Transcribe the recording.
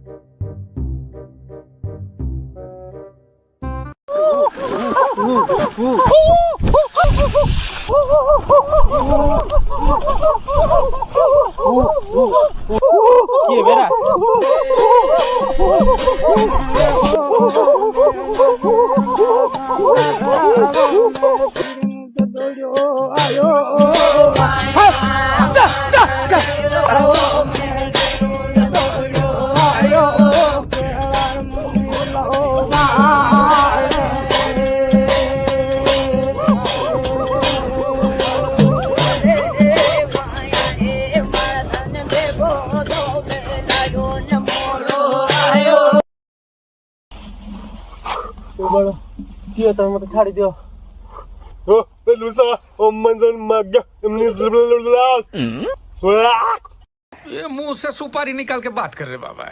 ये बेरा Dia tahu mata cari dia. Oh, lusa, manzon maga, ये मुंह से सुपारी निकाल के बात कर रहे बाबा